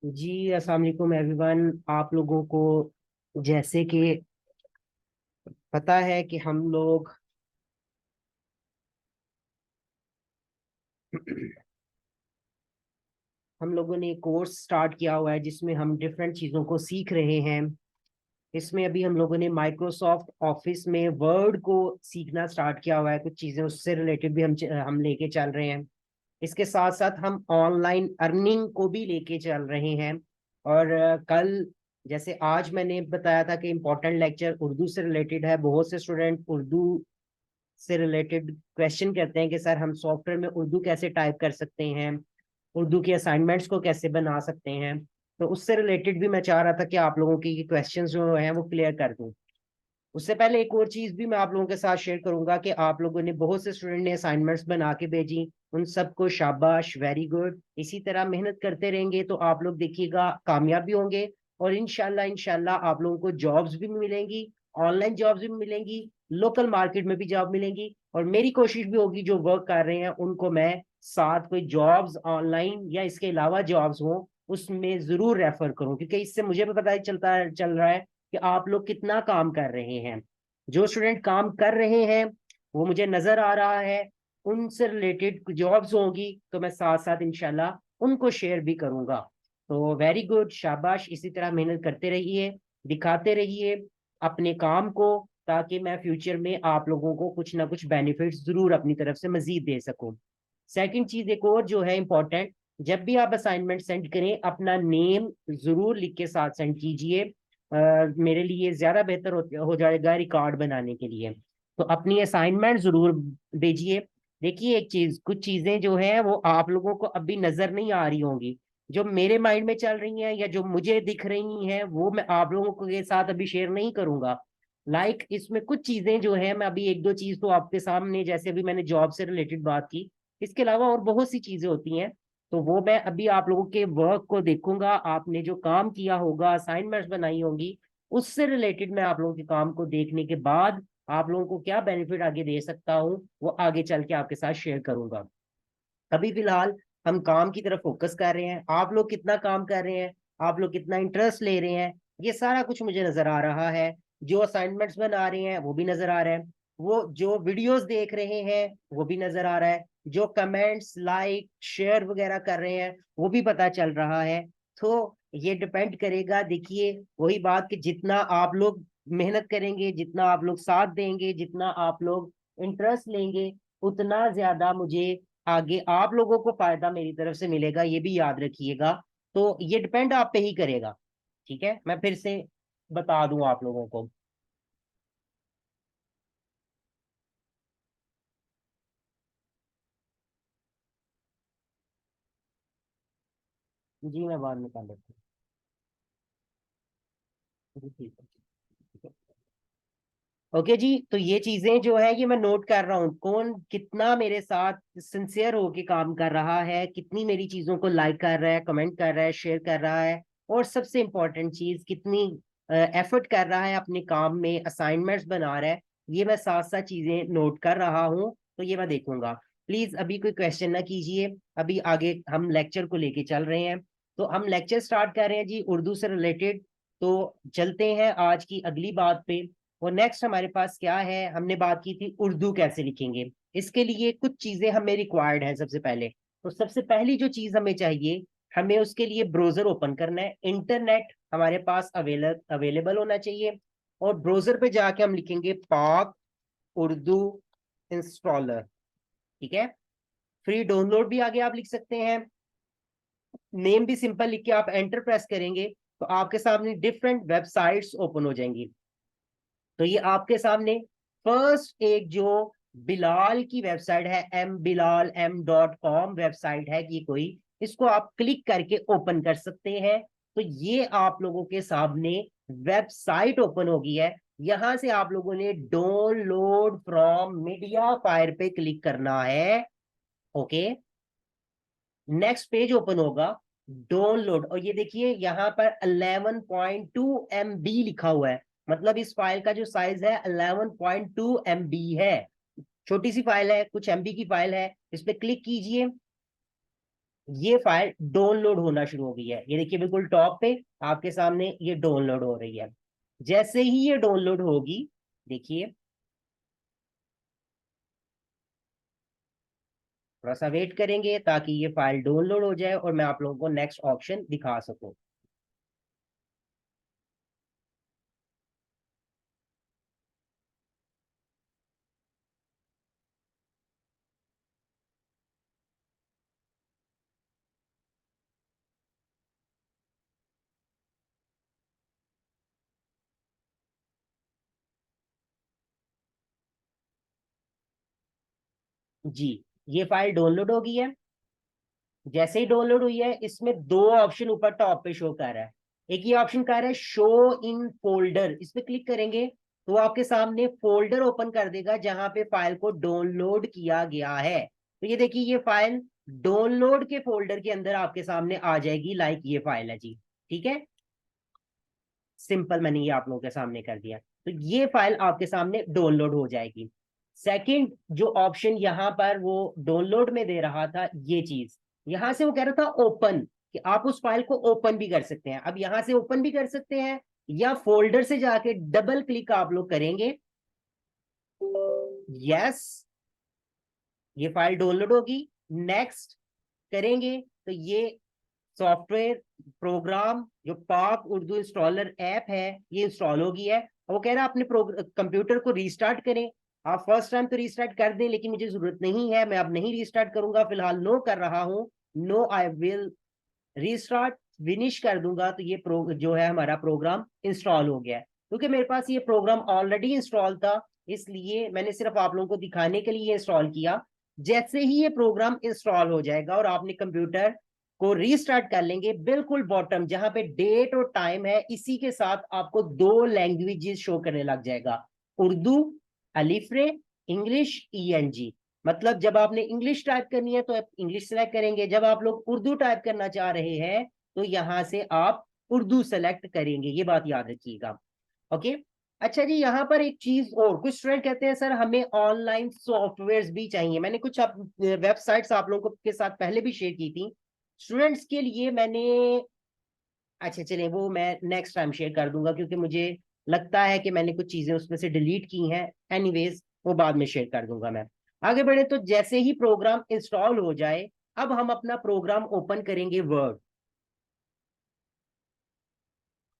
जी अस्सलाम वालेकुम एवरीवन। आप लोगों को जैसे कि पता है कि हम लोगों ने कोर्स स्टार्ट किया हुआ है जिसमें हम डिफरेंट चीज़ों को सीख रहे हैं। इसमें अभी हम लोगों ने माइक्रोसॉफ्ट ऑफिस में वर्ड को सीखना स्टार्ट किया हुआ है। कुछ चीज़ें उससे रिलेटेड भी हम लेके चल रहे हैं। इसके साथ साथ हम ऑनलाइन अर्निंग को भी लेके चल रहे हैं। और कल जैसे आज मैंने बताया था कि इम्पोर्टेंट लेक्चर उर्दू से रिलेटेड है। बहुत से स्टूडेंट उर्दू से रिलेटेड क्वेश्चन करते हैं कि सर हम सॉफ्टवेयर में उर्दू कैसे टाइप कर सकते हैं, उर्दू की असाइनमेंट्स को कैसे बना सकते हैं। तो उससे रिलेटेड भी मैं चाह रहा था कि आप लोगों की क्वेश्चंस जो हैं वो क्लियर कर दूं। उससे पहले एक और चीज भी मैं आप लोगों के साथ शेयर करूंगा कि आप लोगों ने बहुत से स्टूडेंट ने असाइनमेंट्स बना के भेजी, उन सबको शाबाश, वेरी गुड। इसी तरह मेहनत करते रहेंगे तो आप लोग देखिएगा कामयाब भी होंगे। और इंशाल्लाह इंशाल्लाह आप लोगों को जॉब्स भी मिलेंगी, ऑनलाइन जॉब्स भी मिलेंगी, लोकल मार्केट में भी जॉब मिलेंगी। और मेरी कोशिश भी होगी जो वर्क कर रहे हैं उनको मैं साथ कोई जॉब्स ऑनलाइन या इसके अलावा जॉब्स हो उसमें जरूर रेफर करूं, क्योंकि इससे मुझे भी पता चल रहा है कि आप लोग कितना काम कर रहे हैं। जो स्टूडेंट काम कर रहे हैं वो मुझे नजर आ रहा है, उनसे रिलेटेड जॉब्स होंगी तो मैं साथ साथ इंशाल्लाह उनको शेयर भी करूंगा। तो वेरी गुड, शाबाश। इसी तरह मेहनत करते रहिए, दिखाते रहिए अपने काम को, ताकि मैं फ्यूचर में आप लोगों को कुछ ना कुछ बेनिफिट्स जरूर अपनी तरफ से मजीद दे सकूं। सेकंड चीज एक और जो है इम्पोर्टेंट, जब भी आप असाइनमेंट सेंड करें अपना नेम जरूर लिख के साथ सेंड कीजिए। मेरे लिए ज्यादा बेहतर हो जाएगा रिकॉर्ड बनाने के लिए। तो अपनी असाइनमेंट जरूर भेजिए। देखिए एक चीज, कुछ चीजें जो है वो आप लोगों को अभी नजर नहीं आ रही होंगी, जो मेरे माइंड में चल रही हैं या जो मुझे दिख रही हैं वो मैं आप लोगों के साथ अभी शेयर नहीं करूंगा। इसमें कुछ चीजें जो है मैं अभी एक दो चीज तो आपके सामने, जैसे अभी मैंने जॉब से रिलेटेड बात की, इसके अलावा और बहुत सी चीजें होती हैं। तो वो मैं अभी आप लोगों के वर्क को देखूंगा, आपने जो काम किया होगा, असाइनमेंट्स बनाई होंगी, उससे रिलेटेड मैं आप लोगों के काम को देखने के बाद आप लोगों को क्या बेनिफिट आगे दे सकता हूँ वो आगे चल के आपके साथ शेयर करूंगा। अभी फिलहाल हम काम की तरफ फोकस कर रहे हैं। आप लोग कितना काम कर रहे हैं, आप लोग कितना इंटरेस्ट ले रहे हैं, ये सारा कुछ मुझे नजर आ रहा है। जो असाइनमेंट्स बना रहे हैं वो भी नजर आ रहा है, वो जो वीडियोस देख रहे हैं वो भी नजर आ रहा है, जो कमेंट्स लाइक शेयर वगैरह कर रहे हैं वो भी पता चल रहा है। तो ये डिपेंड करेगा, देखिए वही बात कि जितना आप लोग मेहनत करेंगे, जितना आप लोग साथ देंगे, जितना आप लोग इंटरेस्ट लेंगे, उतना ज्यादा मुझे आगे आप लोगों को फायदा मेरी तरफ से मिलेगा, ये भी याद रखिएगा। तो ये डिपेंड आप पे ही करेगा। ठीक है, मैं फिर से बता दूं आप लोगों को। जी मैं बाद में कर लेता हूँ जी, ठीक है ठीक है। ओके जी, तो ये चीजें जो है ये मैं नोट कर रहा हूँ, कौन कितना मेरे साथ सिंसियर होके काम कर रहा है, कितनी मेरी चीजों को लाइक कर रहा है, कमेंट कर रहा है, शेयर कर रहा है, और सबसे इम्पोर्टेंट चीज कितनी एफर्ट कर रहा है अपने काम में, असाइनमेंट्स बना रहा है। ये मैं साथ साथ चीजें नोट कर रहा हूँ, तो ये मैं देखूंगा। प्लीज अभी कोई क्वेश्चन ना कीजिए, अभी आगे हम लेक्चर को लेके चल रहे हैं। तो हम लेक्चर स्टार्ट कर रहे हैं जी उर्दू से रिलेटेड। तो चलते हैं आज की अगली बात पे। और नेक्स्ट हमारे पास क्या है, हमने बात की थी उर्दू कैसे लिखेंगे। इसके लिए कुछ चीजें हमें रिक्वायर्ड है। सबसे पहले तो सबसे पहली जो चीज हमें चाहिए, हमें उसके लिए ब्राउजर ओपन करना है, इंटरनेट हमारे पास अवेलेबल होना चाहिए। और ब्राउजर पे जाके हम लिखेंगे पाक उर्दू इंस्टॉलर। ठीक है, फ्री डाउनलोड भी आगे आप लिख सकते हैं, नेम भी सिंपल लिख के आप एंटर प्रेस करेंगे तो आपके सामने डिफरेंट वेबसाइट्स ओपन हो जाएंगी। तो ये आपके सामने फर्स्ट एक जो बिलाल की वेबसाइट है, mbilalm.com वेबसाइट है ये कोई, इसको आप क्लिक करके ओपन कर सकते हैं। तो ये आप लोगों के सामने वेबसाइट ओपन होगी है। यहां से आप लोगों ने डाउनलोड फ्रॉम मीडिया फायर पे क्लिक करना है। ओके, नेक्स्ट पेज ओपन होगा, डाउनलोड, और ये देखिए यहाँ पर 11.2 MB लिखा हुआ है। मतलब इस फाइल का जो साइज है 11.2 MB है। छोटी सी फाइल है, कुछ MB की फाइल है। इस पे क्लिक कीजिए। ये फाइल डाउनलोड होना शुरू हो गई है। ये देखिए बिल्कुल टॉप पे आपके सामने ये डाउनलोड हो रही है। जैसे ही ये डाउनलोड होगी, देखिए थोड़ा सा वेट करेंगे ताकि ये फाइल डाउनलोड हो जाए और मैं आप लोगों को नेक्स्ट ऑप्शन दिखा सकूं। जी, ये फाइल डाउनलोड हो गई है। जैसे ही डाउनलोड हुई है, इसमें दो ऑप्शन ऊपर टॉप पे शो कर रहा है। एक ये ऑप्शन कर रहा है शो इन फोल्डर, इस पे क्लिक करेंगे तो आपके सामने फोल्डर ओपन कर देगा जहां पे फाइल को डाउनलोड किया गया है। तो ये देखिए ये फाइल डाउनलोड के फोल्डर के अंदर आपके सामने आ जाएगी, लाइक ये फाइल है जी। ठीक है, सिंपल मैंने ये आप लोगों के सामने कर दिया। तो ये फाइल आपके सामने डाउनलोड हो जाएगी। सेकंड जो ऑप्शन यहाँ पर वो डाउनलोड में दे रहा था, ये चीज यहां से वो कह रहा था ओपन, कि आप उस फाइल को ओपन भी कर सकते हैं। अब यहां से ओपन भी कर सकते हैं या फोल्डर से जाके डबल क्लिक आप लोग करेंगे। यस, ये फाइल डाउनलोड होगी। नेक्स्ट करेंगे तो ये सॉफ्टवेयर प्रोग्राम जो पाक उर्दू इंस्टॉलर ऐप है ये इंस्टॉल हो गई है। वो कह रहा है अपने कंप्यूटर को रीस्टार्ट करें। आप फर्स्ट टाइम तो रीस्टार्ट कर दें, लेकिन मुझे जरूरत नहीं है, मैं अब नहीं रीस्टार्ट करूंगा, फिलहाल नो कर रहा हूं। No I will restart, finish कर दूंगा तो ये जो है हमारा प्रोग्राम इंस्टॉल हो गया है। क्योंकि मेरे पास ये प्रोग्राम ऑलरेडी इंस्टॉल था, इसलिए मैंने सिर्फ आप लोगों को दिखाने के लिए इंस्टॉल किया। जैसे ही ये प्रोग्राम इंस्टॉल हो जाएगा और आपने कंप्यूटर को रीस्टार्ट कर लेंगे, बिल्कुल बॉटम जहां पे डेट और टाइम है, इसी के साथ आपको दो लैंग्वेजेस शो करने लग जाएगा, उर्दू अलिफ्रे, इंग्लिश ईएनजी। मतलब जब आपने इंग्लिश टाइप करनी है तो आप इंग्लिश सेलेक्ट करेंगे, जब आप लोग उर्दू टाइप करना चाह रहे हैं तो यहां से आप उर्दू सेलेक्ट करेंगे, ये बात याद रखिएगा। ओके। अच्छा जी, यहाँ पर एक चीज और, कुछ स्टूडेंट कहते हैं सर हमें ऑनलाइन सॉफ्टवेयर भी चाहिए। मैंने कुछ वेबसाइट्स आप लोगों के साथ पहले भी शेयर की थी स्टूडेंट्स के लिए मैंने। अच्छा चलिए, वो मैं नेक्स्ट टाइम शेयर कर दूंगा, क्योंकि मुझे लगता है कि मैंने कुछ चीजें उसमें से डिलीट की हैं। एनीवेज वो बाद में शेयर कर दूंगा मैं। आगे बढ़े तो जैसे ही प्रोग्राम इंस्टॉल हो जाए, अब हम अपना प्रोग्राम ओपन करेंगे वर्ड।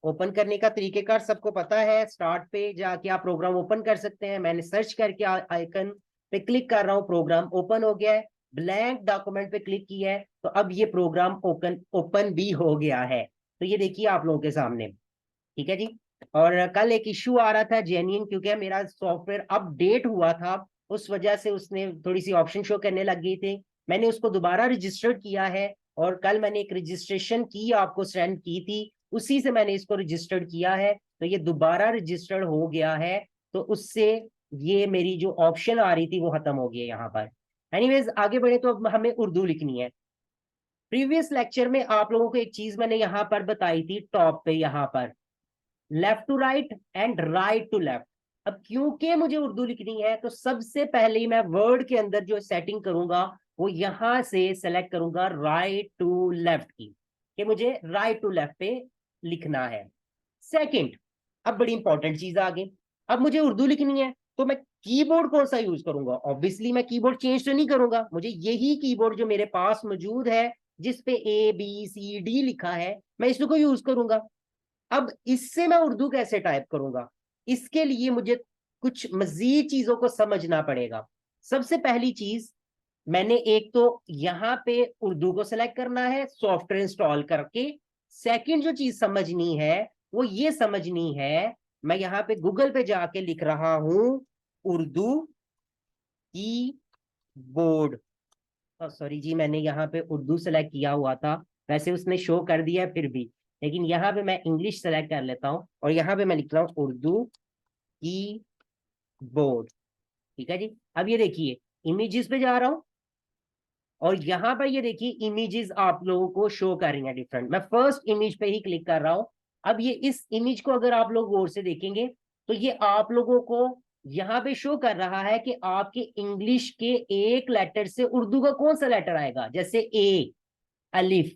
ओपन करने का तरीकेकार सबको पता है, स्टार्ट पे जाके आप प्रोग्राम ओपन कर सकते हैं। मैंने सर्च करके आइकन पे क्लिक कर रहा हूँ, प्रोग्राम ओपन हो गया है। ब्लैंक डॉक्यूमेंट पे क्लिक किया है तो अब ये प्रोग्राम ओपन ओपन भी हो गया है। तो ये देखिए आप लोगों के सामने। ठीक है जी। और कल एक इश्यू आ रहा था जेन्युइन, क्योंकि मेरा सॉफ्टवेयर अपडेट हुआ था, उस वजह से उसने थोड़ी सी ऑप्शन शो करने लग गई थी। मैंने उसको दोबारा रजिस्टर्ड किया है और कल मैंने एक रजिस्ट्रेशन की आपको सेंड की थी, उसी से मैंने इसको रजिस्टर्ड किया है। तो ये दोबारा रजिस्टर्ड हो गया है, तो उससे ये मेरी जो ऑप्शन आ रही थी वो खत्म हो गई है यहाँ पर। एनीवेज आगे बढ़े तो अब हमें उर्दू लिखनी है। प्रीवियस लेक्चर में आप लोगों को एक चीज मैंने यहाँ पर बताई थी, टॉप पे यहाँ पर left to right and right to left. अब क्योंकि मुझे उर्दू लिखनी है तो सबसे पहले मैं वर्ड के अंदर जो सेटिंग करूंगा वो यहां से सेलेक्ट करूंगा राइट टू लेफ्ट की, कि मुझे राइट टू लेफ्ट पे लिखना है। सेकंड, अब बड़ी इंपॉर्टेंट चीज आ गई। अब मुझे उर्दू लिखनी है तो मैं कीबोर्ड कौन सा यूज करूंगा? ऑब्वियसली मैं कीबोर्ड चेंज तो नहीं करूंगा, मुझे यही कीबोर्ड जो मेरे पास मौजूद है जिसपे ABCD लिखा है, मैं इसको यूज करूंगा। अब इससे मैं उर्दू कैसे टाइप करूंगा? इसके लिए मुझे कुछ मजीद चीजों को समझना पड़ेगा। सबसे पहली चीज, मैंने एक तो यहां पे उर्दू को सिलेक्ट करना है सॉफ्टवेयर इंस्टॉल करके। सेकंड जो चीज समझनी है वो ये समझनी है, मैं यहां पे गूगल पे जाके लिख रहा हूं उर्दू की बोर्ड। सॉरी जी, मैंने यहाँ पे उर्दू सेलेक्ट किया हुआ था, वैसे उसने शो कर दिया है फिर भी, लेकिन यहाँ पे मैं इंग्लिश सेलेक्ट कर लेता हूँ और यहाँ पे मैं लिख रहा हूँ उर्दू की बोर्ड। ठीक है जी। अब ये देखिए इमेजेस पे जा रहा हूँ और यहाँ पर ये देखिए इमेजेस आप लोगों को शो कर रही हैं डिफरेंट। मैं फर्स्ट इमेज पे ही क्लिक कर रहा हूँ। अब ये इस इमेज को अगर आप लोग गौर से देखेंगे तो ये आप लोगों को यहाँ पे शो कर रहा है कि आपके इंग्लिश के एक लेटर से उर्दू का कौन सा लेटर आएगा। जैसे ए, अलिफ,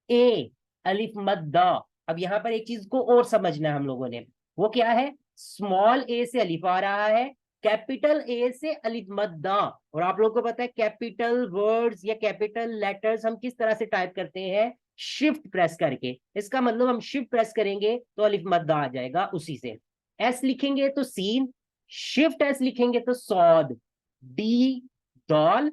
ए, अलिफ मद द। अब यहाँ पर एक चीज को और समझना है हम लोगों ने, वो क्या है, स्मॉल ए से अलिफ आ रहा है, कैपिटल ए से अलिफ मद द। और आप लोगों को पता है कैपिटल वर्ड्स या कैपिटल लेटर्स हम किस तरह से टाइप करते हैं, शिफ्ट प्रेस करके। इसका मतलब हम शिफ्ट प्रेस करेंगे तो अलिफ मद द आ जाएगा उसी से। एस लिखेंगे तो सीन, शिफ्ट एस लिखेंगे तो Saud, D doll,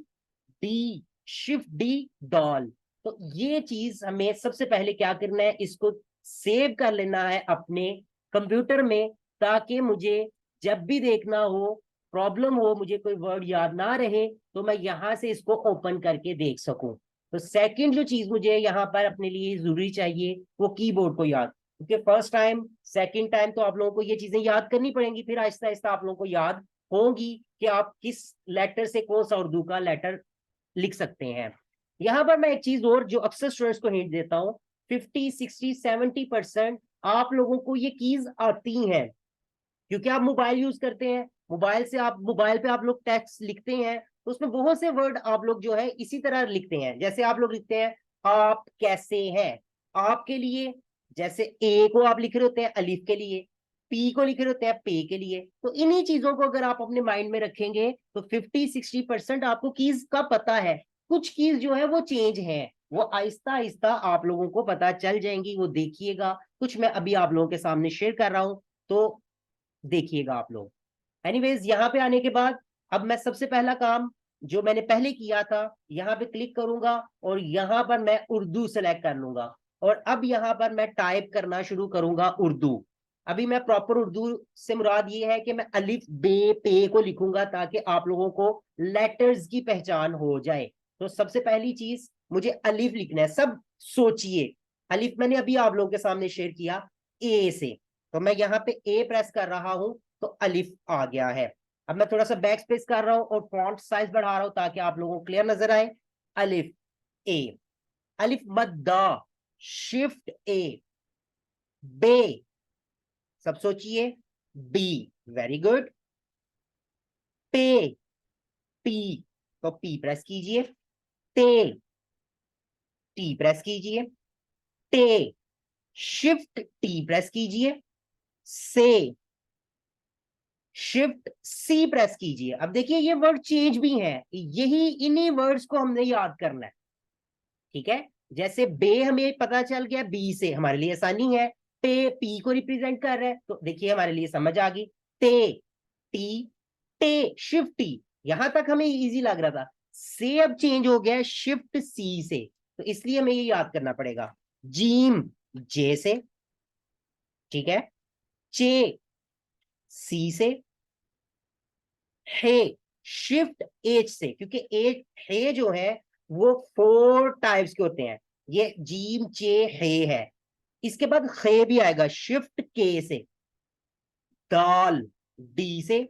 D shift D doll. तो ये चीज हमें सबसे पहले क्या करना है, इसको सेव कर लेना है अपने कंप्यूटर में, ताकि मुझे जब भी देखना हो, प्रॉब्लम हो, मुझे कोई वर्ड याद ना रहे, तो मैं यहां से इसको ओपन करके देख सकूं। तो सेकंड जो चीज मुझे यहाँ पर अपने लिए जरूरी चाहिए वो कीबोर्ड को याद, क्योंकि फर्स्ट टाइम सेकंड टाइम तो आप लोगों को ये चीजें याद करनी पड़ेंगी, फिर आहिस्ता आहिस्ता आप लोगों को याद होगी कि आप किस लेटर से कौन सा उर्दू का लेटर लिख सकते हैं। यहां पर मैं एक चीज और जो अक्सर स्टूडेंट्स को हिंट देता हूँ, 50, 60, 70% आप लोगों को ये कीज आती हैं, क्योंकि आप मोबाइल यूज करते हैं, मोबाइल से आप, मोबाइल पे आप लोग टेक्स्ट लिखते हैं, तो उसमें बहुत से वर्ड आप लोग जो है इसी तरह लिखते हैं। जैसे आप लोग लिखते हैं आप कैसे हैं, आपके लिए, जैसे ए को आप लिख रहे होते हैं अलिफ के लिए, पी को लिख रहे होते हैं पे के लिए। तो इन्हीं चीजों को अगर आप अपने माइंड में रखेंगे तो 50, 60% आपको कीज का पता है। कुछ कीज जो है वो चेंज है, वो आहिस्ता आहिस्ता आप लोगों को पता चल जाएंगी, वो देखिएगा। कुछ मैं अभी आप लोगों के सामने शेयर कर रहा हूं, तो देखिएगा आप लोग। एनीवेज, यहाँ पे आने के बाद अब मैं सबसे पहला काम जो मैंने पहले किया था, यहाँ पे क्लिक करूंगा और यहाँ पर मैं उर्दू सेलेक्ट कर लूंगा, और अब यहाँ पर मैं टाइप करना शुरू करूंगा उर्दू। अभी मैं प्रॉपर उर्दू से मुराद ये है कि मैं अलिफ बे पे को लिखूंगा, ताकि आप लोगों को लेटर्स की पहचान हो जाए। तो सबसे पहली चीज मुझे अलिफ लिखना है। सब सोचिए, अलिफ मैंने अभी आप लोगों के सामने शेयर किया ए से, तो मैं यहाँ पे ए प्रेस कर रहा हूं तो अलिफ आ गया है। अब मैं थोड़ा सा बैक स्पेस कर रहा हूं और फॉन्ट साइज बढ़ा रहा हूं ताकि आप लोगों को क्लियर नजर आए। अलिफ ए, अलिफ मद शिफ्ट ए, बे, सब सोचिए, बी, वेरी गुड, पे, पी, तो पी प्रेस कीजिए, ते, टी प्रेस कीजिए, टे, शिफ्ट टी प्रेस कीजिए, से, शिफ्ट सी प्रेस कीजिए। अब देखिए ये वर्ड चेंज भी हैं, यही इन्हीं वर्ड्स को हमने याद करना है, ठीक है। जैसे बे हमें पता चल गया, बी से हमारे लिए आसानी है, पे पी को रिप्रेजेंट कर रहा है, तो देखिए हमारे लिए समझ आ गई। ते, टी, टे, शिफ्ट टी, यहां तक हमें इजी लग रहा था, से अब चेंज हो गया शिफ्ट सी से, तो इसलिए हमें ये याद करना पड़ेगा। जीम जे से, ठीक है, चे सी से, हे शिफ्ट एच से, क्योंकि एच हे जो है वो 4 टाइप्स के होते हैं, ये जीम चे हे है। इसके बाद खे भी आएगा शिफ्ट के से, दाल डी से,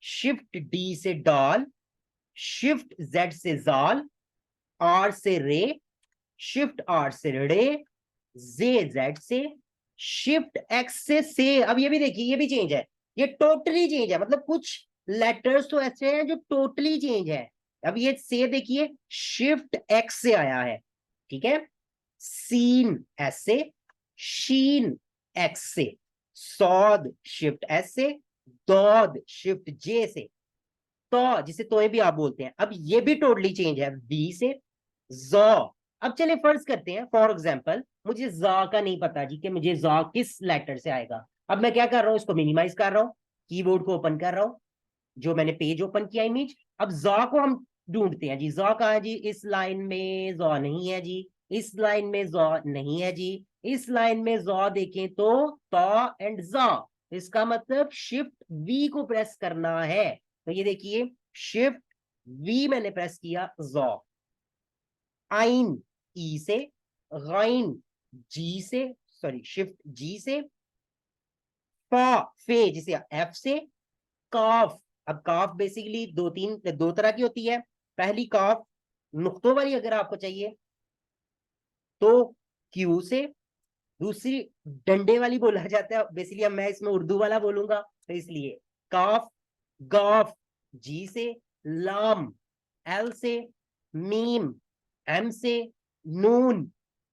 शिफ्ट डी से डाल, शिफ्ट जेड से जाल, आर से रे, शिफ्ट आर से रे, जे जेड से, शिफ्ट एक्स से। अब ये भी देखिए ये भी चेंज है, ये टोटली चेंज है, मतलब कुछ लेटर्स तो ऐसे हैं जो टोटली चेंज है। अब ये से देखिए शिफ्ट एक्स से आया है, ठीक है, सीन एस से, शीन एक्स से, सौद शिफ्ट एस से, दौद शिफ्ट जे से, तो जिसे तोए भी आप बोलते हैं, अब ये भी टोटली चेंज है, बी से, जॉ। अब चले फर्ज करते हैं फॉर एग्जाम्पल मुझे जा का नहीं पता जी कि मुझे जा किस लेटर से आएगा। अब मैं क्या कर रहा हूं, इसको मिनिमाइज कर रहा हूं, कीबोर्ड को ओपन कर रहा हूं, जो मैंने पेज ओपन किया इमेज। अब जा को हम ढूंढते हैं जी, जा कहाँ है जी, इस लाइन में जा नहीं है जी, इस लाइन में जा नहीं है जी, इस लाइन में जा देखें तो ता एंड जा, इसका मतलब शिफ्ट वी को प्रेस करना है। तो ये देखिए शिफ्ट वी मैंने प्रेस किया, जा, आइन ई से, गाइन जी से, सॉरी शिफ्ट जी से, फा फे जिसे एफ से, काफ। अब काफ बेसिकली दो तरह की होती है। पहली काफ नुक्तों वाली अगर आपको चाहिए तो क्यू से, दूसरी डंडे वाली बोला जाता है बेसिकली, अब मैं इसमें उर्दू वाला बोलूंगा तो इसलिए काफ, गाफ जी से, लाम एल से, मीम एम से, नून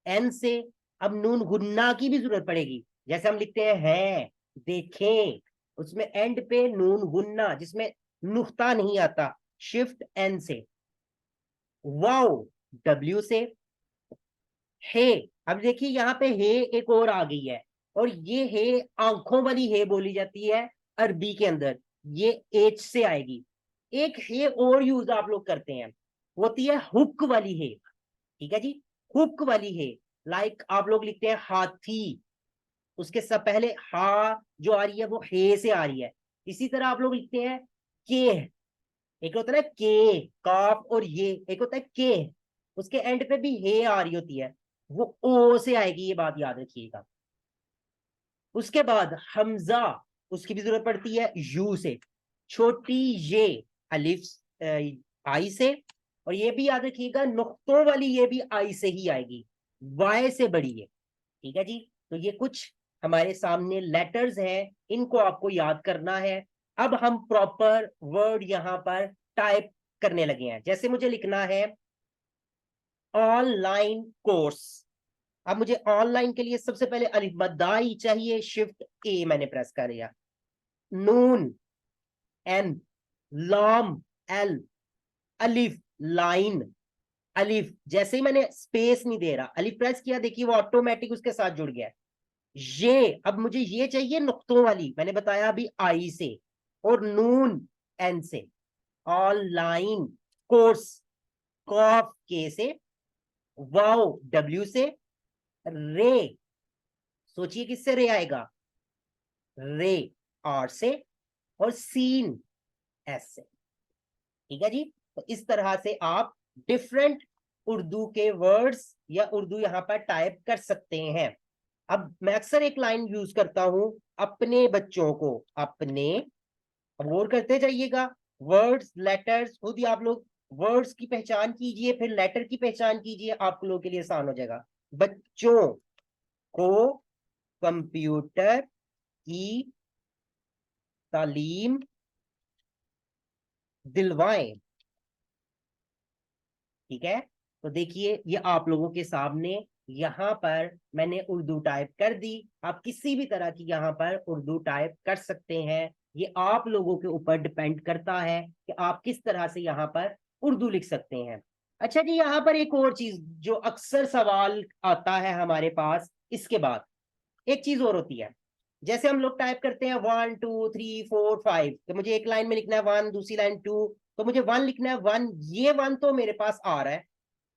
एन से, अब नून गुन्ना की भी जरूरत पड़ेगी। जैसे हम लिखते हैं देखें, उसमें एंड पे नून गुन्ना जिसमें नुक्ता नहीं आता, शिफ्ट एन से। वाओ डब्ल्यू से। हे, अब देखिए यहाँ पे हे एक और आ गई है, और ये हे आंखों वाली हे बोली जाती है अरबी के अंदर, ये एच से आएगी। एक हे और यूज आप लोग करते हैं, होती है हुक वाली हे। ठीक है जी, हुक वाली हे। लाइक आप लोग लिखते हैं हाथी, उसके सब पहले हा जो आ रही है वो हे से आ रही है। इसी तरह आप लोग लिखते हैं के, एक होता है के काफ, और ये एक होता है के, उसके एंड पे भी हे आ रही होती है, वो ओ से आएगी, ये बात याद रखिएगा। उसके बाद हमजा, उसकी भी जरूरत पड़ती है यू से। छोटी ये अलिफ आई से, और ये भी याद रखिएगा नुक्तों वाली ये भी आई से ही आएगी, वाई से बड़ी है। ठीक है जी, तो ये कुछ हमारे सामने लेटर्स हैं, इनको आपको याद करना है। अब हम प्रॉपर वर्ड यहां पर टाइप करने लगे हैं। जैसे मुझे लिखना है ऑनलाइन कोर्स, अब मुझे ऑनलाइन के लिए सबसे पहले अलिफ बदाई चाहिए, शिफ्ट ए मैंने प्रेस कर लिया। नून एन, लाम एल, अलिफ लाइन, अलिफ जैसे ही मैंने स्पेस नहीं दे रहा, अलिफ प्रेस किया, देखिए वो ऑटोमेटिक उसके साथ जुड़ गया। ये अब मुझे ये चाहिए नुक्तों वाली, मैंने बताया अभी आई से, और नून एन से। ऑनलाइन कोर्स, कॉफ के से, वाओ डब्ल्यू से, रे, सोचिए किससे रे आएगा, रे आर से, और सीन एस से। ठीक है जी, तो इस तरह से आप डिफरेंट उर्दू के वर्ड्स या उर्दू यहां पर टाइप कर सकते हैं। अब मैं अक्सर एक लाइन यूज करता हूं अपने बच्चों को, अपने, अब गौर करते जाइएगा, वर्ड्स लेटर्स खुद ही आप लोग वर्ड्स की पहचान कीजिए, फिर लेटर की पहचान कीजिए, आप लोगों के लिए आसान हो जाएगा। बच्चों को कंप्यूटर की तालीम दिलवाएं। ठीक है, तो देखिए ये आप लोगों के सामने यहां पर मैंने उर्दू टाइप कर दी। आप किसी भी तरह की यहां पर उर्दू टाइप कर सकते हैं, ये आप लोगों के ऊपर डिपेंड करता है कि आप किस तरह से यहाँ पर उर्दू लिख सकते हैं। अच्छा जी, यहाँ पर एक और चीज जो अक्सर सवाल आता है हमारे पास, इसके बाद एक चीज और होती है। जैसे हम लोग टाइप करते हैं 1 2 3 4 5, तो मुझे एक लाइन में लिखना है 1, दूसरी लाइन 2, तो मुझे 1 लिखना है 1, ये 1 तो मेरे पास आ रहा है,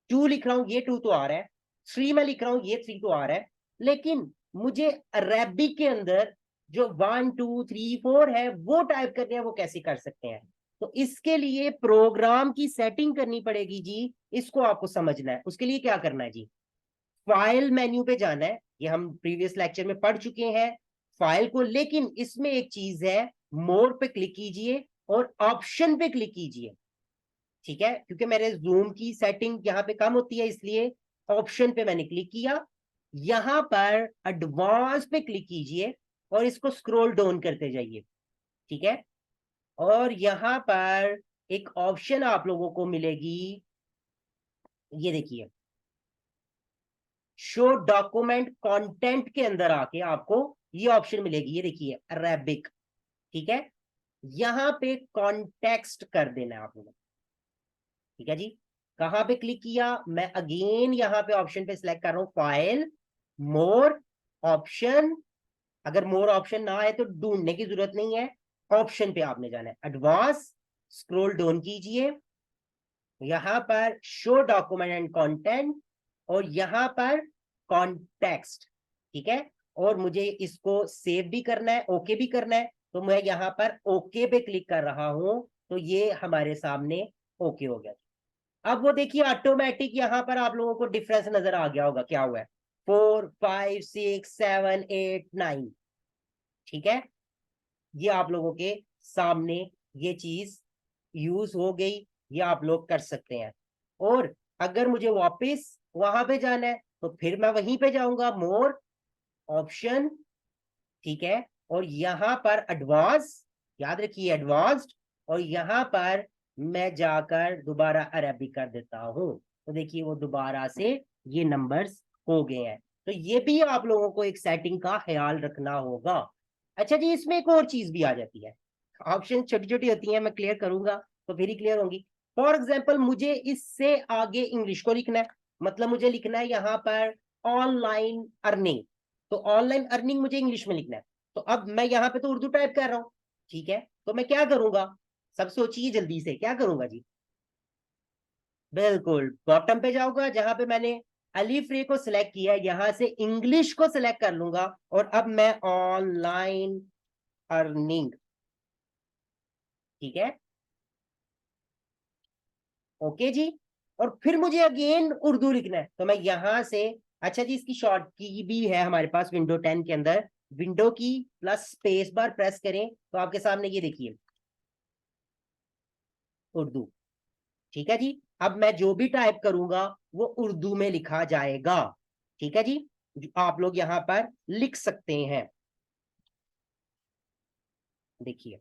2 लिख रहा हूं ये 2 तो आ रहा है, 3 में लिख रहा हूं ये 3 तो आ रहा है, लेकिन मुझे अरेबिक के अंदर जो 1 2 3 4 है वो टाइप करने हैं, वो कैसे कर सकते हैं? तो इसके लिए प्रोग्राम की सेटिंग करनी पड़ेगी जी, इसको आपको समझना है। उसके लिए क्या करना है जी, फाइल मेन्यू पे जाना है, ये हम प्रीवियस लेक्चर में पढ़ चुके हैं फाइल को, लेकिन इसमें एक चीज है, मोर पे क्लिक कीजिए और ऑप्शन पे क्लिक कीजिए। ठीक है, क्योंकि मेरे जूम की सेटिंग यहाँ पे कम होती है, इसलिए ऑप्शन पे मैंने क्लिक किया। यहां पर एडवांस पे क्लिक कीजिए और इसको स्क्रॉल डाउन करते जाइए। ठीक है, और यहां पर एक ऑप्शन आप लोगों को मिलेगी, ये देखिए, शो डॉक्यूमेंट कंटेंट के अंदर आके आपको ये ऑप्शन मिलेगी, ये देखिए अरेबिक। ठीक है, यहां पे कॉन्टेक्स्ट कर देना है आप लोगों। ठीक है जी, कहां पे क्लिक किया, मैं अगेन यहां पे ऑप्शन पे सिलेक्ट कर रहा हूं, फाइल, मोर, ऑप्शन। अगर मोर ऑप्शन ना आए तो ढूंढने की जरूरत नहीं है, ऑप्शन पे आपने जाना है, एडवांस, स्क्रॉल डाउन कीजिए, यहां पर शो डॉक्यूमेंट एंड कंटेंट, और यहां पर कॉन्टेक्स्ट। ठीक है, और मुझे इसको सेव भी करना है, ओके भी करना है, तो मैं यहां पर ओके पे क्लिक कर रहा हूं, तो ये हमारे सामने ओके हो गया। अब वो देखिए ऑटोमेटिक यहां पर आप लोगों को डिफरेंस नजर आ गया होगा, क्या हुआ है, 4 5 6 7 8 9। ठीक है, ये आप लोगों के सामने ये चीज यूज हो गई, ये आप लोग कर सकते हैं। और अगर मुझे वापस वहां पे जाना है तो फिर मैं वहीं पे जाऊंगा, मोर, ऑप्शन। ठीक है, और यहां पर एडवांस, याद रखिए एडवांस्ड, और यहां पर मैं जाकर दोबारा अरेबिक कर देता हूं, तो देखिए वो दोबारा से ये नंबर्स हो गए हैं। तो ये भी आप लोगों को एक सेटिंग का ख्याल रखना होगा। अच्छा जी, इसमें एक और चीज भी आ जाती है, ऑप्शन छोटी छोटी होती है, मैं क्लियर करूंगा तो फिर ही क्लियर होंगी। फॉर एग्जाम्पल, मुझे इससे आगे इंग्लिश को लिखना है, मतलब मुझे लिखना है यहाँ पर ऑनलाइन अर्निंग, तो ऑनलाइन अर्निंग मुझे इंग्लिश में लिखना है। तो अब मैं यहाँ पे तो उर्दू टाइप कर रहा हूँ, ठीक है, तो मैं क्या करूंगा, सब सोचिए जल्दी से, क्या करूंगा जी। बिल्कुल बॉटम पे जाऊंगा, जहां पे मैंने अलीफ रे को सिलेक्ट किया है, यहां से इंग्लिश को सिलेक्ट कर लूंगा, और अब मैं ऑनलाइन अर्निंग, ठीक है, ओके जी। और फिर मुझे अगेन उर्दू लिखना है, तो मैं यहां से, अच्छा जी, इसकी शॉर्ट की भी है हमारे पास विंडो 10 के अंदर, विंडो की प्लस स्पेस बार प्रेस करें तो आपके सामने ये देखिए उर्दू, ठीक है जी। अब मैं जो भी टाइप करूंगा वो उर्दू में लिखा जाएगा, ठीक है जी, आप लोग यहां पर लिख सकते हैं, देखिए,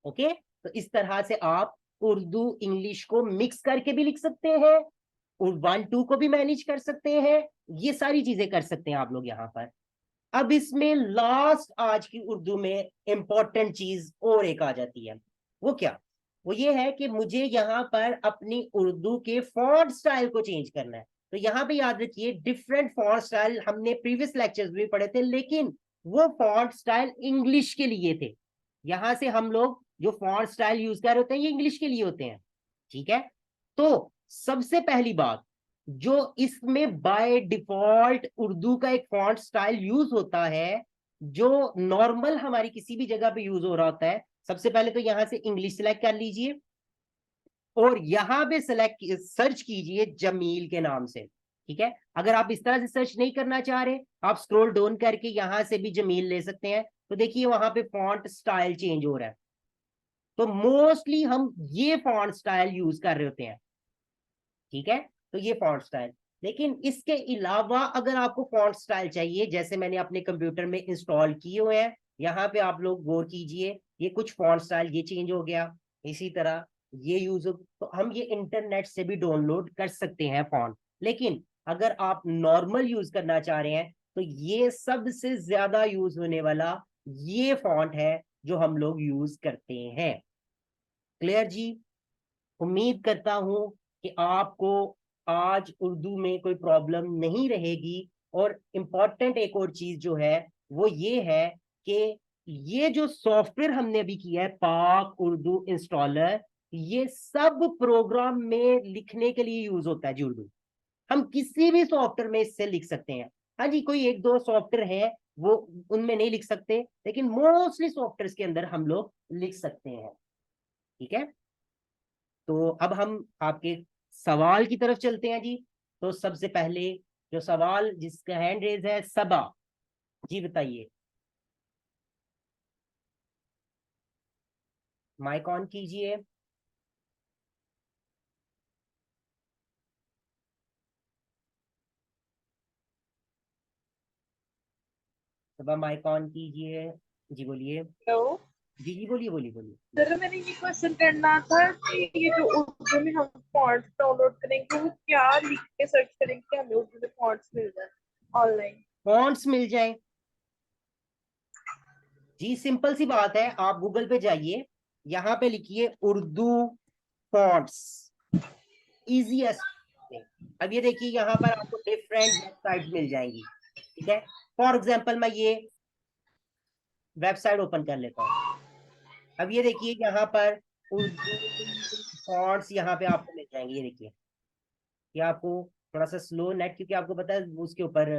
ओके। तो इस तरह से आप उर्दू इंग्लिश को मिक्स करके भी लिख सकते हैं, और 1 2 को भी मैनेज कर सकते हैं, ये सारी चीजें कर सकते हैं आप लोग यहाँ पर। अब इसमें लास्ट आज की उर्दू में इंपॉर्टेंट चीज और एक आ जाती है, वो क्या, वो ये है कि मुझे यहाँ पर अपनी उर्दू के फॉन्ट स्टाइल को चेंज करना है। तो यहाँ पे याद रखिए, डिफरेंट फॉन्ट स्टाइल हमने प्रीवियस लेक्चर्स में पढ़े थे, लेकिन वो फॉन्ट स्टाइल इंग्लिश के लिए थे। यहां से हम लोग जो फॉन्ट स्टाइल यूज कर रहे होते हैं ये इंग्लिश के लिए होते हैं, ठीक है। तो सबसे पहली बात, जो इसमें बाय डिफॉल्ट उर्दू का एक फॉन्ट स्टाइल यूज होता है, जो नॉर्मल हमारी किसी भी जगह पे यूज हो रहा होता है, सबसे पहले तो यहां से इंग्लिश सेलेक्ट कर लीजिए, और यहां पे सेलेक्ट सर्च कीजिए जमील के नाम से, ठीक है। अगर आप इस तरह से सर्च नहीं करना चाह रहे, आप स्क्रॉल डाउन करके यहां से भी जमील ले सकते हैं, तो देखिए वहां पे फॉन्ट स्टाइल चेंज हो रहा है। तो मोस्टली हम ये फॉन्ट स्टाइल यूज कर रहे होते हैं, ठीक है। तो ये फॉन्ट स्टाइल, लेकिन इसके अलावा अगर आपको फॉन्ट स्टाइल चाहिए, जैसे मैंने अपने कंप्यूटर में इंस्टॉल किए हुए हैं, यहाँ पे आप लोग गौर कीजिए, ये कुछ फॉन्ट स्टाइल ये चेंज हो गया, इसी तरह ये यूज हो, तो हम ये इंटरनेट से भी डाउनलोड कर सकते हैं फॉन्ट। लेकिन अगर आप नॉर्मल यूज करना चाह रहे हैं, तो ये सबसे ज्यादा यूज होने वाला ये फॉन्ट है जो हम लोग यूज करते हैं। क्लियर जी। उम्मीद करता हूं कि आपको आज उर्दू में कोई प्रॉब्लम नहीं रहेगी। और इम्पॉर्टेंट एक और चीज जो है वो ये है कि ये जो सॉफ्टवेयर हमने अभी किया है पाक उर्दू इंस्टॉलर, ये सब प्रोग्राम में लिखने के लिए यूज होता है जी उर्दू। हम किसी भी सॉफ्टवेयर में इससे लिख सकते हैं। हाँ जी, कोई एक दो सॉफ्टवेयर है वो उनमें नहीं लिख सकते, लेकिन मोस्टली सॉफ्टवेयर के अंदर हम लोग लिख सकते हैं, ठीक है। तो अब हम आपके सवाल की तरफ चलते हैं जी। तो सबसे पहले जो सवाल जिसका हैंड रेज है, सबा जी, बताइए, माइक ऑन कीजिए। सबा माइक ऑन कीजिए, जी बोलिए। हेलो जी जी, बोलिए बोलिए बोलिए। सर, मैंने ये क्वेश्चन करना था कि ये जो उर्दू में हम फॉन्ट्स डाउनलोड करेंगे वो क्या लिख के सर्च करेंगे कि हमें उर्दू में फॉन्ट्स मिल जाए ऑनलाइन। फॉन्ट्स मिल जाए, जी सिंपल सी बात है, आप गूगल पे जाइए, यहाँ पे लिखिए उर्दू फॉन्ट्स, इजीएस्ट। अब ये देखिए यहाँ पर आपको डिफरेंट वेबसाइट मिल जाएंगी, ठीक है। फॉर एग्जाम्पल मैं ये वेबसाइट ओपन कर लेता हूँ। अब ये देखिए यहाँ पर उर्दू फॉन्ट्स यहाँ पे आपको मिल जाएंगे, ये देखिए, ये आपको थोड़ा सा स्लो नेट, क्योंकि आपको पता है उसके ऊपर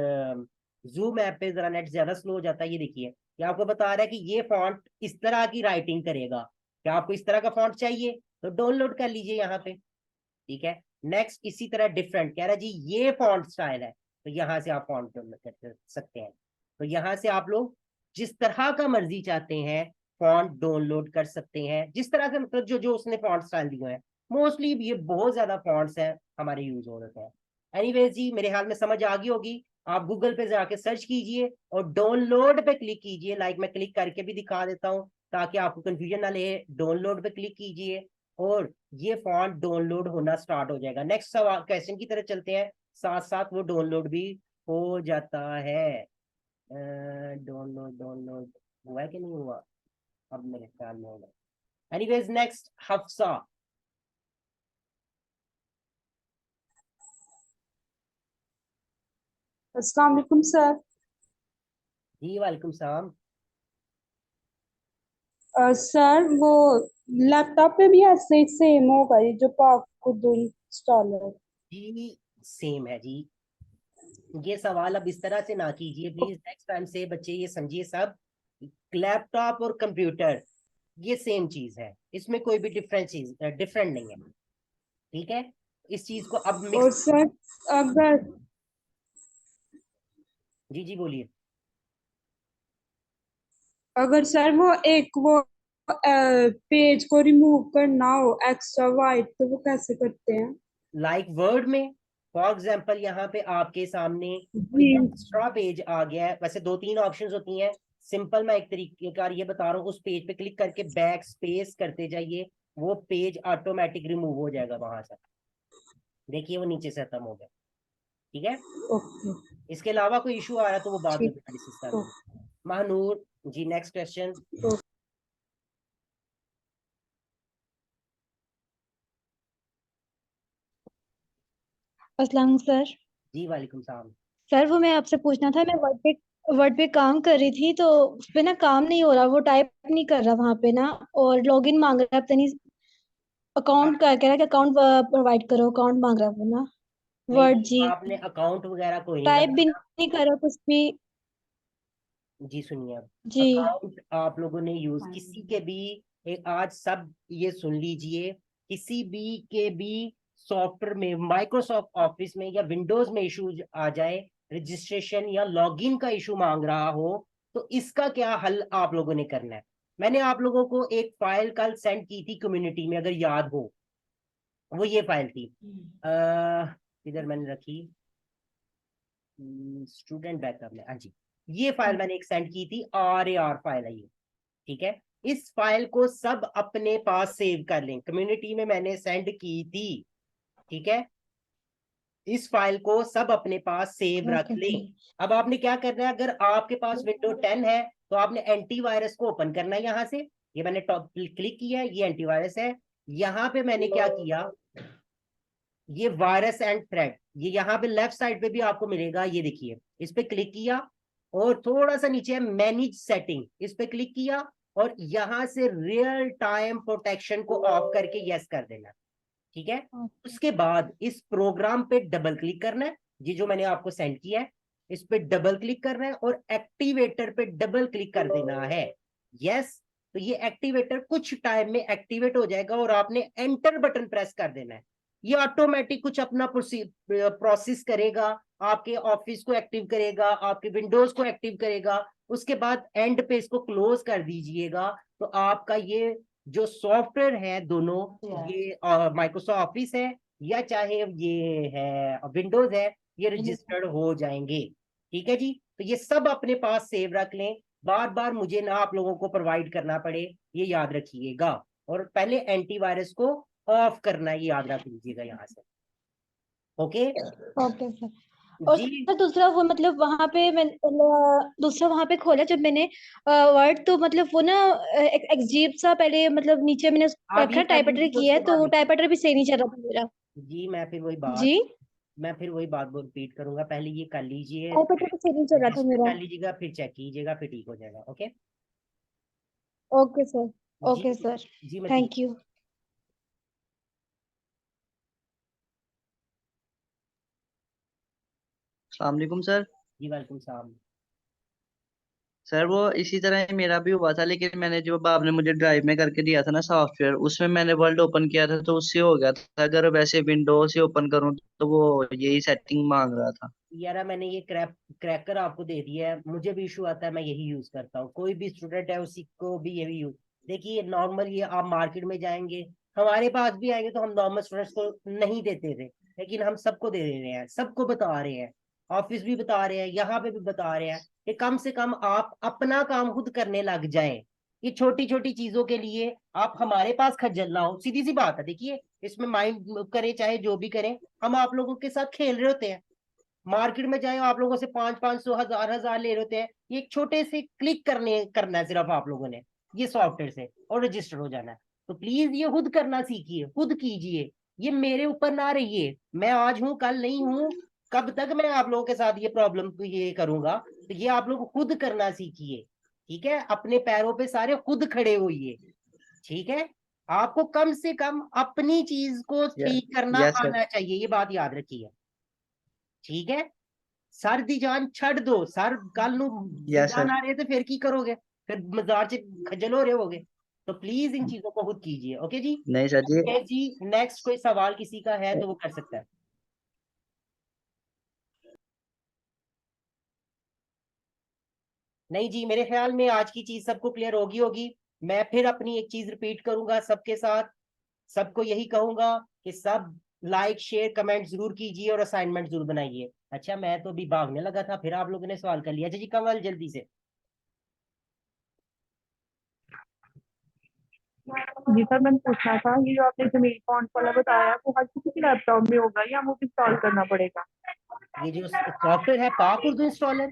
जूम ऐप पे जरा नेट ज्यादा स्लो हो जाता है। ये देखिए, ये आपको बता रहा है कि ये फॉन्ट इस तरह की राइटिंग करेगा, क्या आपको इस तरह का फॉन्ट चाहिए तो डाउनलोड कर लीजिए यहाँ पे, ठीक है। नेक्स्ट इसी तरह डिफरेंट कह रहा है जी ये फॉन्ट स्टाइल है, तो यहाँ से आप फॉन्ट डाउनलोड कर सकते हैं। तो यहाँ से आप लोग जिस तरह का मर्जी चाहते हैं फॉन्ट डाउनलोड कर सकते हैं, जिस तरह से, मतलब जो जो उसने फॉन्ट स्टाइल दिए हैं। मोस्टली ये बहुत ज्यादा फॉन्ट्स हैं हमारे यूज हो रहे हैं। एनीवेज जी, मेरे ख्याल में समझ आ गई होगी। आप गूगल पे जाके सर्च कीजिए और डाउनलोड पे क्लिक कीजिए, लाइक मैं क्लिक करके भी दिखा देता हूँ ताकि आपको कंफ्यूजन ना ले। डाउनलोड पे क्लिक कीजिए और ये फॉन्ट डाउनलोड होना स्टार्ट हो जाएगा। नेक्स्ट सवाल क्वेश्चन की तरफ चलते हैं। साथ साथ वो डाउनलोड भी हो जाता है। डाउनलोड हुआ है कि नहीं हुआ, अब मेरे ख्याल में होगा। Anyways next Hafsa. अस्सलाम वालेकुम सर। जी वालेकुम सलाम। सर वो लैपटॉप पे भी ऐसे ही सेम होगा ये जो पाकुदुल इंस्टॉलर? जी सेम है जी। ये सवाल अब इस तरह से ना कीजिए प्लीज, नेक्स्ट टाइम से बच्चे ये समझिए सब, लैपटॉप और कंप्यूटर ये सेम चीज है, इसमें कोई भी डिफरेंट नहीं है। ठीक है, इस चीज को अब और मिक्स। सर अगर जी जी बोलिए। अगर सर वो एक वो पेज को रिमूव करना हो एक्स्ट्रा वाइट तो वो कैसे करते हैं? लाइक वर्ड में फॉर एग्जाम्पल यहाँ पे आपके सामने कोई जी। एक्स्ट्रा पेज आ गया है, वैसे दो तीन ऑप्शंस होती हैं। सिंपल मैं एक तरीके का ये बता रहा हूँ, उस पेज पे क्लिक करके बैक स्पेस करते जाइए, वो पेज ऑटोमेटिक रिमूव हो जाएगा वहां से। देखिए वो नीचे से खत्म हो गया। ठीक है, ओके। इसके अलावा कोई इशू आ रहा है तो वो बाद में ठीक। एनालिसिस कर लेंगे। महानूर जी नेक्स्ट क्वेश्चन। ओके। अस्सलाम सर। जी वालेकुम सलाम। सर वो मैं आपसे पूछना था, मैं वर्ड पे काम कर रही थी तो उस पे ना काम नहीं हो रहा, वो टाइप नहीं कर रहा वहां पे ना, और लॉगिन मांग रहा है, पता नहीं अकाउंट का कह रहा है कि अकाउंट प्रोवाइड करो, अकाउंट मांग रहा है वो ना। नहीं वर्ड जी, जी आपने अकाउंट वगैरह कोई नहीं टाइप भी लगाना। नहीं कर रहा कुछ भी। जी सुनिए, अब जी। अकाउंट आप लोगों ने यूज किसी के भी, एक आज सब ये सुन लीजिए, किसी भी के भी सॉफ्टवेयर में, माइक्रोसॉफ्ट ऑफिस में या विंडोज में इशू आ जाए, रजिस्ट्रेशन या लॉगिन का इशू मांग रहा हो, तो इसका क्या हल आप लोगों ने करना है। मैंने आप लोगों को एक फाइल कल सेंड की थी कम्युनिटी में, अगर याद हो, वो ये फाइल थी। इधर मैंने रखी, स्टूडेंट बैकअप में, हाँ जी, ये फाइल मैंने एक सेंड की थी, RAR फाइल है ये। ठीक है, इस फाइल को सब अपने पास सेव कर लें, कम्युनिटी में मैंने सेंड की थी। ठीक है, इस फाइल को सब अपने पास सेव रख ओके लें। अब आपने क्या करना है, अगर आपके पास विंडो 10 है तो आपने एंटीवायरस को ओपन करना है यहाँ से। ये मैंने टॉप क्लिक किया है, ये एंटीवायरस है। यहाँ पे मैंने क्या किया, ये वायरस एंड थ्रेड, ये यहाँ पे लेफ्ट साइड पे भी आपको मिलेगा, ये देखिए, इस पे क्लिक किया और थोड़ा सा नीचे है मैनेज सेटिंग, इस पे क्लिक किया और यहाँ से रियल टाइम प्रोटेक्शन को ऑफ करके यस कर देना। ठीक है, उसके बाद इस प्रोग्राम पे डबल क्लिक करना है, ये जो मैंने आपको सेंड किया है, इस पे डबल क्लिक करना है और एक्टिवेटर पे डबल क्लिक कर देना है। यस, तो ये एक्टिवेटर कुछ टाइम में एक्टिवेट हो जाएगा और आपने एंटर बटन प्रेस कर देना है। ये ऑटोमेटिक कुछ अपना प्रोसेस करेगा, आपके ऑफिस को एक्टिव करेगा, आपके विंडोज को एक्टिव करेगा। उसके बाद एंड पे इसको क्लोज कर दीजिएगा, तो आपका ये जो सॉफ्टवेयर है दोनों, ये माइक्रोसॉफ्ट ऑफिस है या चाहे ये है विंडोज है, ये रजिस्टर्ड हो जाएंगे। ठीक है जी, तो ये सब अपने पास सेव रख लें, बार बार मुझे ना आप लोगों को प्रोवाइड करना पड़े, ये याद रखिएगा। और पहले एंटीवायरस को ऑफ करना, ये याद रख लीजिएगा यहाँ से। Okay okay sir. और जी। सर दूसरा वो मतलब वहां पे मैं दूसरा वहां पे खोला जब मैंने वर्ड, तो मतलब वो ना एक अजीब सा पहले मतलब नीचे मैंने आप ये रखा कर टाइपरेटर लीजिए, किया उसके है, बाद तो देखिए। टाइपरेटर भी सही नहीं चल रहा था मेरा। जी जी। मैं फिर वही बात रिपीट करूंगा, पहले ये कर लीजिए, टाइपरेटर भी सही नहीं चल रहा था रजिस्टर मेरा। कर लीजिएगा, फिर चेक कीजिएगा, फिर ठीक हो जाएगा। Okay okay sir. जी। Okay sir. जी मती। Thank you. अस्सलाम वालेकुम सर। जी वालेकुम सलाम। सर वो इसी तरह ही मेरा भी हुआ था, लेकिन मैंने जो आपने मुझे ड्राइव में करके दिया था ना सॉफ्टवेयर, उसमें मैंने वर्ल्ड ओपन किया था तो उससे हो गया था। अगर वैसे विंडो से ओपन करूँ तो वो यही सेटिंग मांग रहा था। यार मैंने ये क्रैकर आपको दे दिया है, मुझे भी इशू आता है, मैं यही यूज करता हूँ, कोई भी स्टूडेंट है उसी को भी यही यूज। देखिए नॉर्मल ये आप मार्केट में जाएंगे, हमारे पास भी आएंगे तो हम नॉर्मल स्टूडेंट्स को नहीं देते थे, लेकिन हम सबको दे रहे हैं, सबको बता रहे हैं, ऑफिस भी बता रहे हैं, यहाँ पे भी बता रहे हैं कि कम से कम आप अपना काम खुद करने लग जाएं। ये छोटी छोटी चीजों के लिए आप हमारे पास खज्जल ना हो, सीधी सी बात है। देखिए इसमें माइंड करें चाहे जो भी करें, हम आप लोगों के साथ खेल रहे होते हैं, मार्केट में जाए आप लोगों से 500 1000 ले रहे होते हैं, ये एक छोटे से क्लिक करना है सिर्फ आप लोगों ने ये सॉफ्टवेयर से और रजिस्टर हो जाना है। तो प्लीज ये खुद करना सीखिए, खुद कीजिए, ये मेरे ऊपर ना रहिए, मैं आज हूं कल नहीं हूं, कब तक मैं आप लोगों के साथ ये प्रॉब्लम को ये करूंगा। तो ये आप लोग खुद करना सीखिए, ठीक है, अपने पैरों पे सारे खुद खड़े होइए, ठीक है। आपको कम से कम अपनी चीज को ठीक करना यस सर। आना चाहिए, ये बात याद रखिए, ठीक है। सर दी जान छड़ दो, सर कल नू यस जिंदा सर। ना रहे तो फिर की करोगे, फिर मजार से खजल हो रहे होगे। तो प्लीज इन चीजों को खुद कीजिए, ओके जी। नहीं सर जी। ओके जी, नेक्स्ट कोई सवाल किसी का है तो वो कर सकता है। नहीं जी, मेरे ख्याल में आज की चीज सबको क्लियर होगी। मैं फिर अपनी एक चीज रिपीट करूंगा सबके साथ, सबको यही कहूंगा कि सब लाइक शेयर कमेंट जरूर कीजिए और असाइनमेंट जरूर बनाइए। अच्छा मैं तो अभी भागने लगा था, फिर आप लोगों ने सवाल कर लिया। अच्छा जी कमल जल्दी से। जी सर, मैंने पूछना था, ये जो आपने जमील फॉन्ट वाला बताया वो हर किसी के लैपटॉप में होगा या वो इंस्टॉल करना पड़ेगा? ये जो सॉफ्टवेयर है पाक उर्दू इंस्टॉलर,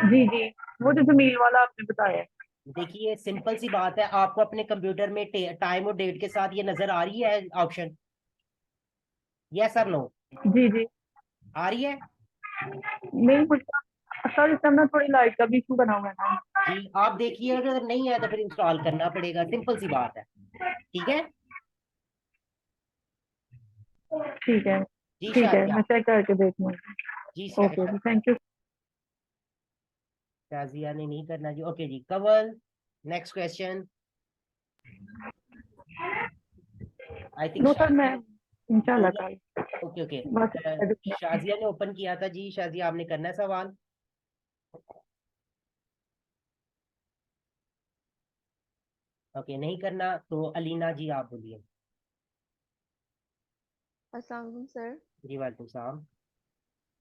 जी जी, वो जो जमील वाला आपने बताया। देखिए सिंपल सी बात है, आपको अपने कंप्यूटर में टाइम और डेट के साथ ये नजर आ रही है ऑप्शन, यस और नो, जी जी। आ रही है। नहीं मुझे सर, इस टाइम ना थोड़ी लाइट का भी इशू बना हुआ है ना। जी आप देखिए, अगर नहीं है तो फिर इंस्टॉल करना पड़ेगा, सिंपल सी बात है, ठीक है। ठीक है। जी ठीक है, शाजिया। मैं चेक करके देख लूँगी। जी ओके जी, थैंक यू। शाजिया ने नहीं करना जी, ओके जी Kawal, next question. I think no sir, मैं इंशाल्लाह शाजिया, कल ओके ओके। बस। शाजिया ने ओपन किया था जी, शाजिया आपने करना है सवाल। ओके नहीं करना तो अलीना जी आप बोलिए। अस्सलाम वालेकुम सर। जी वालेकुम सलाम।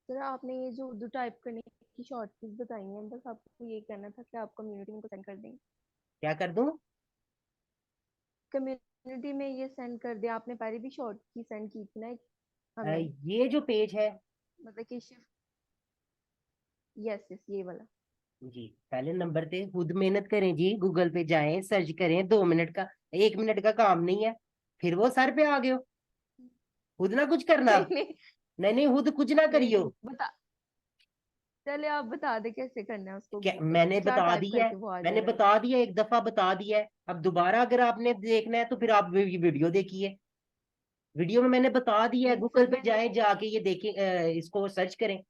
सर आपने ये जो उर्दू टाइप करने की शॉर्ट कीज बताई हैं, बस आपको ये कहना था कि आप कम्युनिटी में सेंड कर दें। क्या कर दूं? कम्युनिटी में ये सेंड कर दें, आपने पहले भी शॉर्ट की सेंड की थी ना हमें, ये जो पेज है, मतलब कि शिफ्ट। यस यस, ये वाला। जी पहले नंबर पे खुद मेहनत करें जी, गूगल पे जाएं सर्च करें, 2 मिनट का 1 मिनट का काम नहीं है, फिर वो सर पे आ गए हो, खुद ना कुछ करना। नहीं नहीं नहीं नहीं खुद कुछ ना नहीं करियो। नहीं, बता, चले आप बता दे कैसे करना है उसको, क्या मैंने क्या बता टाइप दिया है, करके वो आ मैंने जाएगा। बता दिया, एक दफा बता दिया है, अब दोबारा अगर आपने देखना है तो फिर आप वीडियो देखिए, वीडियो में मैंने बता दिया है, नहीं गूगल सर, पे मैंने जाए जाके ये देखें, इसको सर्च करें।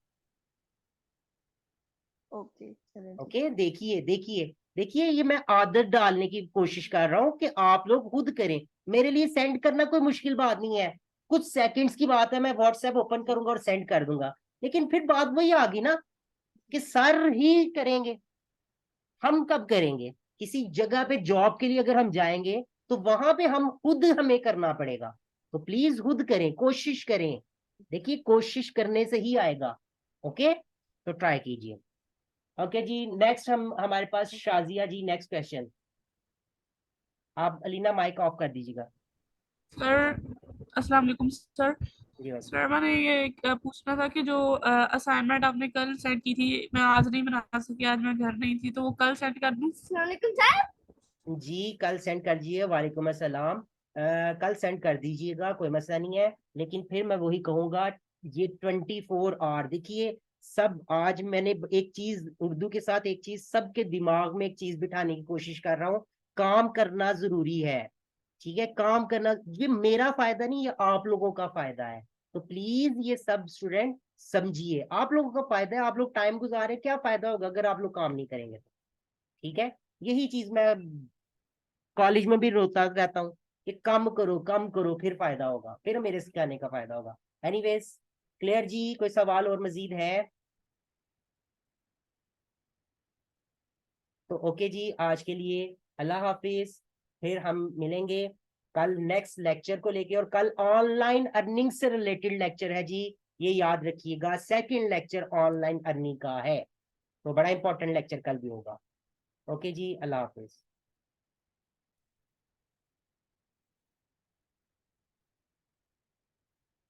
ओके चलें ठीक ओके देखिए देखिए देखिए, ये मैं आदत डालने की कोशिश कर रहा हूँ कि आप लोग खुद करें, मेरे लिए सेंड करना कोई मुश्किल बात नहीं है, कुछ सेकंड्स की बात है, मैं व्हाट्सएप ओपन है। करूंगा और सेंड कर दूंगा। लेकिन फिर बात वही आ गई ना कि सर ही करेंगे, हम कब करेंगे? किसी जगह पे जॉब के लिए अगर हम जाएंगे तो वहां पे हम खुद हमें करना पड़ेगा। तो प्लीज खुद करें, कोशिश करें, देखिए कोशिश करने से ही आएगा। ओके तो ट्राई कीजिए। ओके जी नेक्स्ट हम हमारे पास शाजिया जी, नेक्स्ट क्वेश्चन। आप अलीना माइक ऑफ कर दीजिएगा। सर अस्सलाम वालेकुम सर। जी वालेकुम सर मैंने ये पूछना था कि जो असाइनमेंट आपने कल सेंड की थी, मैं आज नहीं बना सकी, आज मैं घर नहीं थी, तो वो कल सेंड कर दूं? अस्सलाम वालेकुम सर। जी कल सेंड कर दीजिए, वालेकुम अस्सलाम। कल सेंड कर दीजिएगा, कोई मसला नहीं है, लेकिन फिर मैं वही कहूंगा, ये 24 आवर देखिए, सब आज मैंने एक चीज उर्दू के साथ, एक चीज सबके दिमाग में एक चीज बिठाने की कोशिश कर रहा हूँ, काम करना जरूरी है, ठीक है, काम करना, ये मेरा फायदा नहीं, ये आप लोगों का फायदा है। तो प्लीज ये सब स्टूडेंट समझिए, आप लोगों का फायदा है, आप लोग टाइम गुजारे, क्या फायदा होगा अगर आप लोग काम नहीं करेंगे तो, ठीक है। यही चीज मैं कॉलेज में भी रोता रहता हूँ कि कम करो फिर फायदा होगा, फिर मेरे सिखाने का फायदा होगा। एनीवेज क्लियर जी, कोई सवाल और मजीद है? तो ओके जी आज के लिए अल्लाह हाफिज, फिर हम मिलेंगे कल नेक्स्ट लेक्चर को लेके, और कल ऑनलाइन अर्निंग से रिलेटेड लेक्चर है जी, ये याद रखिएगा, सेकंड लेक्चर ऑनलाइन अर्निंग का है, तो बड़ा इंपॉर्टेंट लेक्चर कल भी होगा। ओके जी अल्लाह हाफिज।